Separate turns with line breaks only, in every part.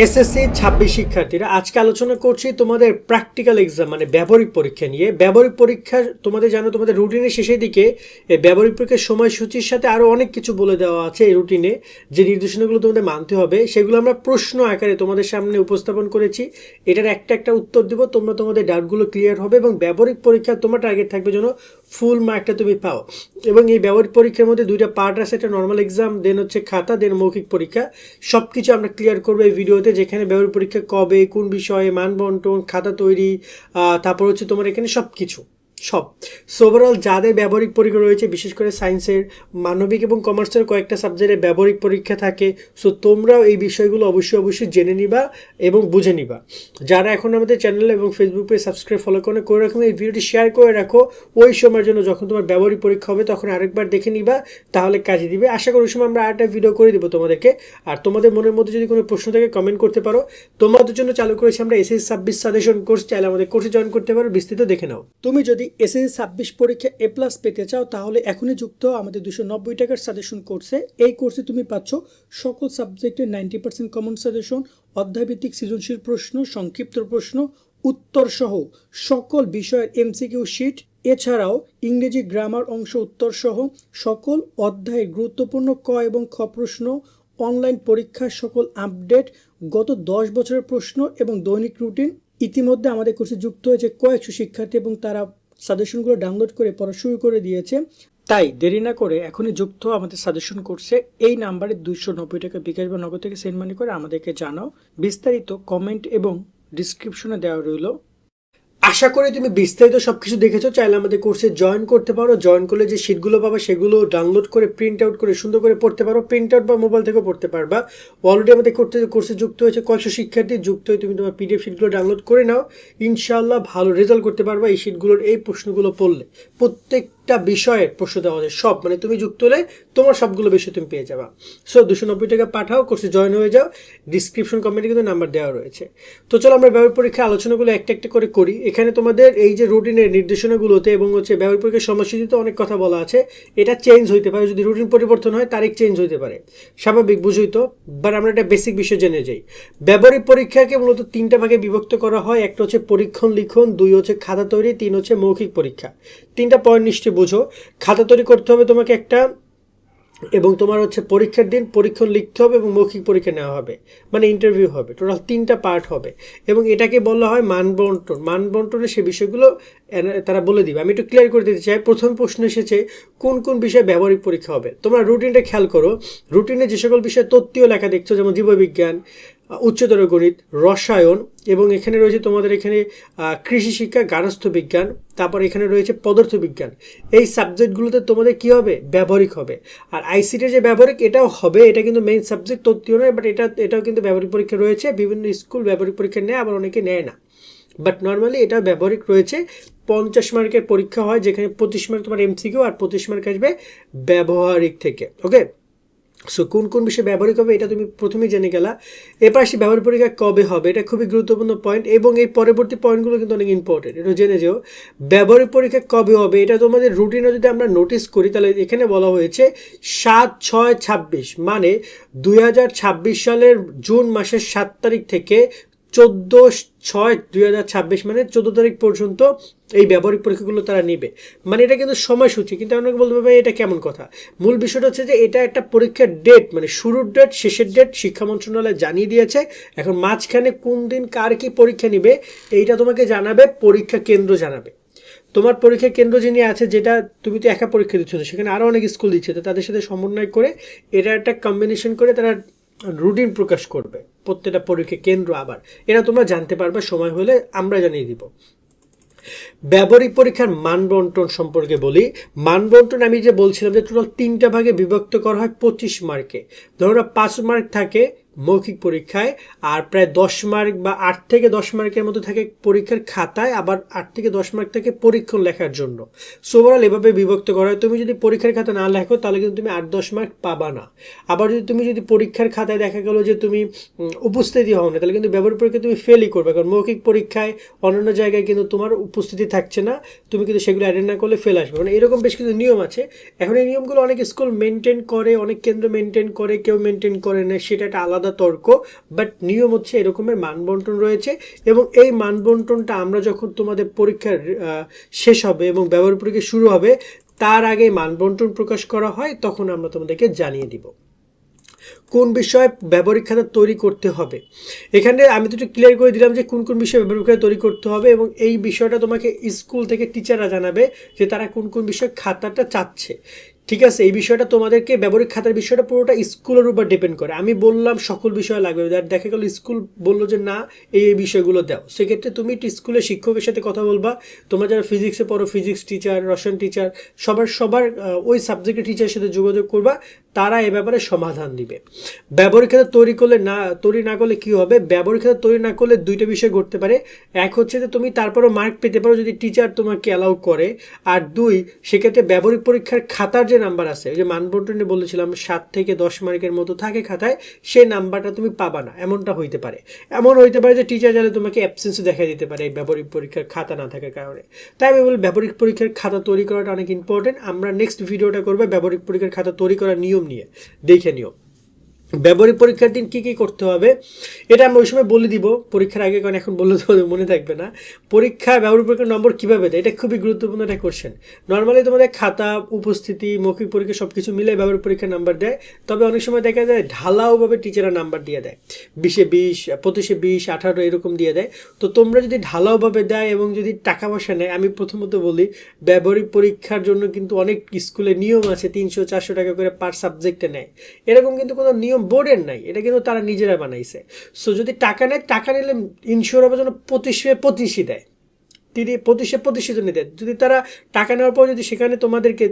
SSC 26 শিক্ষার্থীরা আজকে আলোচনা করছি তোমাদের প্র্যাকটিক্যাল এক্সাম মানে ব্যবহারিক পরীক্ষা নিয়ে। ব্যবহারিক পরীক্ষা তোমাদের জানো, তোমাদের রুটিনের শেষের দিকে এই ব্যবহারিক পরীক্ষার সময়সূচির সাথে আরও অনেক কিছু বলে দেওয়া আছে। এই রুটিনে যে নির্দেশনাগুলো তোমাদের মানতে হবে সেগুলো আমরা প্রশ্ন আকারে তোমাদের সামনে উপস্থাপন করেছি। এটার একটা একটা উত্তর দিব, তোমরা তোমাদের ডাউটগুলো ক্লিয়ার হবে এবং ব্যবহারিক পরীক্ষা তোমার টার্গেট থাকবে যেন ফুল মার্কটা তুমি পাও। এবং এই ব্যবহারিক পরীক্ষার মধ্যে দুইটা পার্ট আছে, একটা নর্মাল এক্সাম, দেন হচ্ছে খাতা, দেন মৌখিক পরীক্ষা। সব কিছু আমরা ক্লিয়ার করবো এই ভিডিওতে, যেখানে ব্যবহারিক পরীক্ষা কবে, কোন বিষয়ে, মান বন্টন, খাতা তৈরি, তারপর হচ্ছে তোমার এখানে সব কিছু সব। সো ওভারঅল যাদের ব্যবহারিক পরীক্ষা রয়েছে, বিশেষ করে সায়েন্সের, মানবিক এবং কমার্সের কয়েকটা সাবজেক্টে ব্যবহারিক পরীক্ষা থাকে। সো তোমরাও এই বিষয়গুলো অবশ্যই জেনে নিবা এবং বুঝে নিবা। যারা এখন আমাদের চ্যানেল এবং ফেসবুক পেজ সাবস্ক্রাইব ফলো করে রাখো, এই ভিডিওটি শেয়ার করে রাখো। ওই সময়ের জন্য যখন তোমার ব্যবহারিক পরীক্ষা হবে তখন আরেকবার দেখে নিবা, তাহলে কাজে দিবে। আশা করি ওই সময় আমরা আরেকটা ভিডিও করে দিব তোমাদেরকে। আর তোমাদের মনের মধ্যে যদি কোনো প্রশ্ন থাকে কমেন্ট করতে পারো। তোমাদের জন্য চালু করেছি আমরা এসএসসি 26 সাজেশন কোর্স, চাইলে আমাদের কোর্সে জয়েন করতে পারো, বিস্তৃত দেখে নাও। তুমি যদি এসএসসি 26 পরীক্ষা A+ পেতে চাও তাহলে এখনই যুক্ত আমাদের 290 টাকার সাজেশন কোর্সে। এই কোর্সে তুমি পাচ্ছ সকল সাবজেক্টের 90% কমন সাজেশন, অধ্যায়ভিত্তিক সৃজনশীল প্রশ্ন, সংক্ষিপ্ত প্রশ্ন, উত্তর সহ সকল বিষয়ের MCQ শিট, এছাড়াও ইংরেজি গ্রামার অংশ উত্তর সহ সকল অধ্যায়ের গুরুত্বপূর্ণ ক এবং খ প্রশ্ন, অনলাইন পরীক্ষার সকল আপডেট, গত 10 বছরের প্রশ্ন এবং দৈনিক রুটিন। ইতিমধ্যে আমাদের কোর্সে যুক্ত হয়েছে কয়েকশো শিক্ষার্থী এবং তারা সাজেশনগুলো ডাউনলোড করে পড়া শুরু করে দিয়েছে। তাই দেরি না করে এখনই যুক্ত আমাদের সাজেশন কোর্সে। এই নাম্বারে 290 টাকা বিকাশ বা নগদ থেকে সেন্ড মানি করে আমাদেরকে জানাও। বিস্তারিত কমেন্ট এবং ডিসক্রিপশনে দেওয়া রইল। আশা করি তুমি বিস্তারিত সবকিছু দেখেছো। চাইলে আমাদের কোর্সে জয়েন করতে পারো। জয়েন করলে যে শিটগুলো পাবা সেগুলো ডাউনলোড করে প্রিন্ট আউট করে সুন্দর করে পড়তে পারো। প্রিন্ট আউট বা মোবাইল থেকেও পড়তে পারবা। অলরেডি আমাদের কোর্সে যুক্ত হয়েছে কয়েকশো শিক্ষার্থী। যুক্ত হয়ে তুমি তোমার PDF শিটগুলো ডাউনলোড করে নাও। ইনশাআল্লাহ ভালো রেজাল্ট করতে পারবা এই শিটগুলোর এই প্রশ্নগুলো পড়লে। প্রত্যেকটা বিষয়ের প্রশ্ন দেওয়া আছে সব, মানে তুমি যুক্ত হলে তোমার সবগুলো বিষয় তুমি পেয়ে যাবা। সো 290 টাকা পাঠাও, কোর্সে জয়েন হয়ে যাও। ডিসক্রিপশন কমেন্টে কিন্তু নাম্বার দেওয়া রয়েছে। তো চলো আমরা ব্যবহারিক পরীক্ষা আলোচনাগুলো একটা একটা করে করি। এখানে তোমাদের এই যে রুটিনের নির্দেশনাগুলোতে এবং হচ্ছে ব্যবহারিক পরীক্ষার সময়সূচিতে অনেক কথা বলা আছে। এটা চেঞ্জ হইতে পারে, যদি রুটিন পরিবর্তন হয় তারিখ চেঞ্জ হইতে পারে, স্বাভাবিক, বুঝই তো। বাট আমরা একটা বেসিক বিষয় জেনে যাই। ব্যবহারিক পরীক্ষাকে মূলত 3টা ভাগে বিভক্ত করা হয়। একটা হচ্ছে পরীক্ষণ লিখন, 2 হচ্ছে খাতা তৈরি, 3 হচ্ছে মৌখিক পরীক্ষা। 3টা পয়েন্ট নিশ্চয়ই বুঝো। খাতা তৈরি করতে হবে তোমাকে একটা, এবং তোমার হচ্ছে পরীক্ষার দিন পরীক্ষণ লিখতে হবে এবং মৌখিক পরীক্ষা নেওয়া হবে, মানে ইন্টারভিউ হবে। টোটাল 3টা পার্ট হবে এবং এটাকে বলা হয় মানবন্টন। মানবন্টনের সে বিষয়গুলো তারা বলে দিবে। আমি একটু ক্লিয়ার করে দিতে চাই। প্রথম প্রশ্ন এসেছে কোন কোন বিষয়ে ব্যবহারিক পরীক্ষা হবে। তোমরা রুটিনটা খেয়াল করো। রুটিনে যে সকল বিষয়ে তত্ত্বীয় লেখা দেখছো, যেমন জীববিজ্ঞান, উচ্চতর গণিত, রসায়ন, এবং এখানে রয়েছে তোমাদের এখানে কৃষি শিক্ষা, গার্হস্থ্য বিজ্ঞান, তারপর এখানে রয়েছে পদার্থ বিজ্ঞান। এই সাবজেক্টগুলোতে তোমাদের কি হবে? ব্যবহারিক হবে। আর আইসিটির যে ব্যবহারিক এটাও হবে, এটা কিন্তু মেইন সাবজেক্ট, তত্ত্বীয় নয়, বাট এটাও কিন্তু ব্যবহারিক পরীক্ষা রয়েছে। বিভিন্ন স্কুল ব্যবহারিক পরীক্ষা নেয়, আবার অনেকে নেয় না, বাট নর্মালি এটা ব্যবহারিক রয়েছে। 50 মার্কের পরীক্ষা হয়, যেখানে 25 মার্ক তোমার MCQ আর 25 মার্ক আসবে ব্যবহারিক থেকে। ওকে, সো কোন কোন বিষয়ে ব্যবহারিক হবে এটা তুমি প্রথমেই জেনে গেলা। এরপর আসি ব্যবহারিক পরীক্ষা কবে হবে। এটা খুবই গুরুত্বপূর্ণ পয়েন্ট এবং এই পরবর্তী পয়েন্টগুলো কিন্তু অনেক ইম্পর্টেন্ট, এটা জেনে যেও। ব্যবহারিক পরীক্ষা কবে হবে এটা তোমাদের রুটিনে যদি আমরা নোটিস করি তাহলে এখানে বলা হয়েছে 7/6/26, মানে 2026 সালের জুন মাসের 7 তারিখ থেকে 14/6/2026, মানে 14 তারিখ পর্যন্ত এই ব্যবহারিক পরীক্ষাগুলো তারা নেবে। মানে এটা কিন্তু সময়সূচি। কিন্তু আপনাকে বলতে পারবে এটা কেমন কথা। মূল বিষয়টা হচ্ছে যে এটা একটা পরীক্ষার ডেট, মানে শুরুর ডেট শেষের ডেট শিক্ষা মন্ত্রণালয় জানিয়ে দিয়েছে। এখন মাঝখানে কোন দিন কার কি পরীক্ষা নিবে এইটা তোমাকে জানাবে পরীক্ষা কেন্দ্র, জানাবে। তোমার পরীক্ষা কেন্দ্র যিনি আছে, যেটা তুমি তো একা পরীক্ষা দিচ্ছ না, সেখানে আরও অনেক স্কুল দিচ্ছে, তো তাদের সাথে সমন্বয় করে এটা একটা কম্বিনেশন করে তারা রুটিন প্রকাশ করবে প্রত্যেকটা পরীক্ষা কেন্দ্র। আবার এটা তোমরা জানতে পারবে সময় হলে, আমরা জানিয়ে দিব। ব্যবহারিক পরীক্ষার মানবন্টন সম্পর্কে বলি। মানবন্টন আমি যে বলছিলাম যে টোটাল 3টা ভাগে বিভক্ত করা হয় 25 মার্কে। ধরো 5 মার্ক থাকে মৌখিক পরীক্ষায়, আর প্রায় 10 মার্ক বা 8 থেকে 10 মার্কের মতো থাকে পরীক্ষার খাতায়, আবার 8 থেকে 10 মার্ক থাকে পরীক্ষণ লেখার জন্য। সো ওভারঅল এভাবে বিভক্ত করা হয়। তুমি যদি পরীক্ষার খাতা না লেখো তাহলে কিন্তু তুমি 8-10 মার্ক পাবা না। আবার তুমি যদি পরীক্ষার খাতায় দেখা গেলো যে তুমি উপস্থিতি হও না, তাহলে কিন্তু ব্যবহারিক পরীক্ষায় তুমি ফেলই করবে। কারণ মৌখিক পরীক্ষায় অন্যান্য জায়গায় কিন্তু তোমার উপস্থিতি থাকছে না, তুমি কিন্তু সেগুলো অ্যাটেন্ড না করলে ফেল আসবে। মানে এরকম বেশ কিছু নিয়ম আছে। এখন এই নিয়মগুলো অনেক স্কুল মেনটেন করে, অনেক কেন্দ্র মেনটেন করে, কেউ মেনটেন করে না, সেটা একটা আলাদা আলাদা তর্ক, বাট নিয়ম হচ্ছে এরকমের মানবন্টন রয়েছে। এবং এই মানবন্টনটা আমরা যখন তোমাদের পরীক্ষার শেষ হবে এবং ব্যবহারিক পরীক্ষা শুরু হবে তার আগে মানবন্টন প্রকাশ করা হয়, তখন আমরা তোমাদেরকে জানিয়ে দিব কোন বিষয়ে ব্যবহারিক খাতা তৈরি করতে হবে। এখানে আমি তো একটু ক্লিয়ার করে দিলাম যে কোন কোন বিষয়ে ব্যবহারিক খাতা তৈরি করতে হবে, এবং এই বিষয়টা তোমাকে স্কুল থেকে টিচাররা জানাবে যে তারা কোন কোন বিষয়ে খাতাটা চাচ্ছে। ঠিক আছে, এই বিষয়টা তোমাদেরকে ব্যবহারিক খাতার বিষয়টা পুরোটা স্কুলের উপর ডিপেন্ড করে। আমি বললাম সকল বিষয় লাগবে, দেখা গেল স্কুল বললো যে না এই বিষয়গুলো দাও, সেক্ষেত্রে তুমি স্কুলের শিক্ষকের সাথে কথা বলবা। তোমরা যারা ফিজিক্সে পড়ো, ফিজিক্স টিচার, রসায়ন টিচার, সবার ওই সাবজেক্টের টিচারের সাথে যোগাযোগ করবা, তারা এ ব্যাপারে সমাধান দিবে। ব্যবহারিক খাতা তৈরি না করলে কি হবে, ব্যবহারিক খাতা তৈরি না করলে দুইটা বিষয় ঘটতে পারে। এক হচ্ছে যে তুমি তারপরও মার্ক পেতে পারো যদি টিচার তোমাকে অ্যালাউ করে, আর দুই সেক্ষেত্রে ব্যবহারিক পরীক্ষার খাতার যে নাম্বার আছে, ওই যে মানবন্টনে বলেছিলাম 7 থেকে 10 মার্কের মতো থাকে খাতায়, সেই নাম্বারটা তুমি পাবা না, এমনটা হইতে পারে। এমন হইতে পারে যে টিচার চাইলে তোমাকে অ্যাবসেন্স দেখা দিতে পারে এই ব্যবহারিক পরীক্ষার খাতা না থাকার কারণে। তাই আমি বলি ব্যবহারিক পরীক্ষার খাতা তৈরি করাটা অনেক ইম্পর্টেন্ট। আমরা নেক্সট ভিডিওটা করবো ব্যবহারিক পরীক্ষার খাতা তৈরি করার নিয়ম নিয়ে, দেখে নিও। ব্যবহারিক পরীক্ষার দিন কী কী করতে হবে এটা আমরা ওই সময় বলে দিব পরীক্ষার আগে, কারণ এখন বললে তোমাদের মনে থাকবে না। ব্যবহারিক পরীক্ষার নম্বর কীভাবে দেয়, এটা খুবই গুরুত্বপূর্ণ একটা কোশ্চেন। নর্মালি তোমাদের খাতা, উপস্থিতি, মৌখিক পরীক্ষা সব কিছু মিলে ব্যবহারিক পরীক্ষার নাম্বার দেয়। তবে অনেক সময় দেখা যায় ঢালাওভাবে টিচাররা নাম্বার দিয়ে দেয়, 20-এ 20, 25-এ 20, 18 এরকম দিয়ে দেয়। তো তোমরা যদি ঢালাওভাবে দেয় এবং যদি টাকা পয়সা নেয়, আমি প্রথমত বলি ব্যবহারিক পরীক্ষার জন্য কিন্তু অনেক স্কুলে নিয়ম আছে, 300-400 টাকা করে পার সাবজেক্টে নেয়। এরকম কিন্তু কোনো নিয়ম বোর্ডের নাই, এটা কিন্তু তারা নিজেরা বানাইছে। সো যদি টাকা নেয়, টাকা নিলে ইনশিওর হবে যেন 25-এ 25 দেয়, 25-এ 25 জন্য দেয়। যদি তারা টাকা নেওয়ার পর যদি সেখানে তোমাদেরকে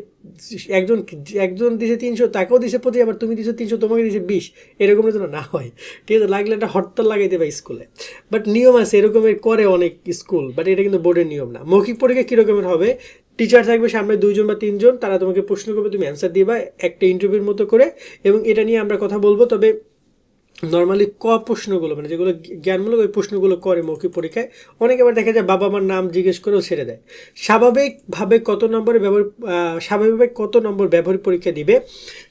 একজন দিছে 300, তাকেও দিছে 25, আবার তুমি দিছো 300, তোমাকে দিছে 20, এরকম যেন না হয়। ঠিক আছে, লাগলে একটা হরতাল লাগাই দেবে স্কুলে। বাট নিয়ম আছে, এরকমের করে অনেক স্কুল, বাট এটা কিন্তু বোর্ডের নিয়ম না। মৌখিক পরীক্ষা কীরকমের হবে, টিচার থাকবে সামনে 2 জন বা 3 জন, তারা তোমাকে প্রশ্ন করবে, তুমি অ্যান্সার দিবা একটা ইন্টারভিউর মতো করে, এবং এটা নিয়ে আমরা কথা বলবো। তবে নর্মালি প্রশ্নগুলো মানে যেগুলো জ্ঞানমূলক, ওই প্রশ্নগুলো করে মৌখিক পরীক্ষায়। অনেকে আবার দেখা যায় বাবা মার নাম জিজ্ঞেস করেও ছেড়ে দেয়। স্বাভাবিকভাবে কত নম্বর ব্যবহারিক পরীক্ষা দিবে?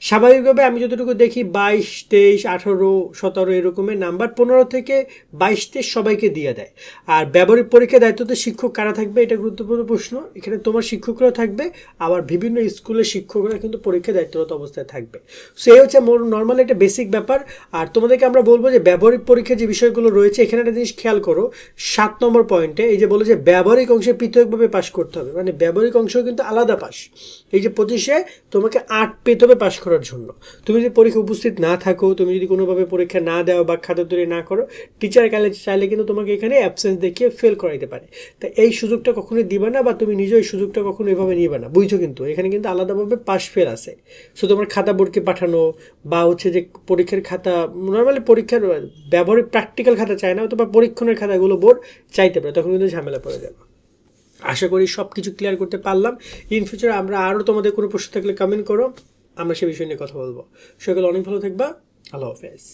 স্বাভাবিকভাবে আমি যতটুকু দেখি 22, 23, 18, 17 এরকমের নাম্বার, 15 থেকে 22 সবাইকে দিয়ে দেয়। আর ব্যবহারিক পরীক্ষার দায়িত্বতে শিক্ষক কারা থাকবে, এটা গুরুত্বপূর্ণ প্রশ্ন। এখানে তোমার শিক্ষকরাও থাকবে, আবার বিভিন্ন স্কুলের শিক্ষকরা কিন্তু পরীক্ষা দায়িত্বরত অবস্থায় থাকবে। সো এই হচ্ছে নর্মালি একটা বেসিক ব্যাপার। আর তোমাদেরকে আমরা বলবো যে ব্যবহারিক পরীক্ষার যে বিষয়গুলো রয়েছে, এখানে একটা জিনিস খেয়াল করো, 7 নম্বর পয়েন্টে এই যে বলে যে ব্যবহারিক অংশে পৃথকভাবে পাশ করতে হবে, মানে ব্যবহারিক অংশ কিন্তু আলাদা পাশ। এই যে 25-এ তোমাকে 8 পেতে হবে পাশ করার জন্য। তুমি যদি পরীক্ষা উপস্থিত না থাকো, তুমি যদি কোনোভাবে পরীক্ষা না দাও বা খাতা তৈরি না করো, টিচার চাইলে কিন্তু তোমাকে এখানে অ্যাবসেন্স দেখিয়ে ফেল করাইতে পারে। তাই এই সুযোগটা কখনোই দিবা না, বা তুমি নিজেও এই সুযোগটা কখনো এভাবে নিবে না, বুঝছো? কিন্তু এখানে কিন্তু আলাদাভাবে পাশ ফেল আছে। সো তোমার খাতা বোর্ডকে পাঠানো, বা হচ্ছে যে পরীক্ষার খাতা, নর্মালি পরীক্ষার ব্যবহারিক প্র্যাকটিক্যাল খাতা চায় না, অথবা পরীক্ষণের খাতাগুলো বোর্ড চাইতে পারে, তখন কিন্তু ঝামেলা পড়ে যাবে। আশা করি সব কিছু ক্লিয়ার করতে পারলাম। ইন ফিউচার আমরা আরও তোমাদের কোনো প্রশ্ন থাকলে কমেন্ট করো, আমরা সে বিষয় নিয়ে কথা বলবো। সকলে অনেক ভালো থাকবা। আল্লাহ হাফেজ।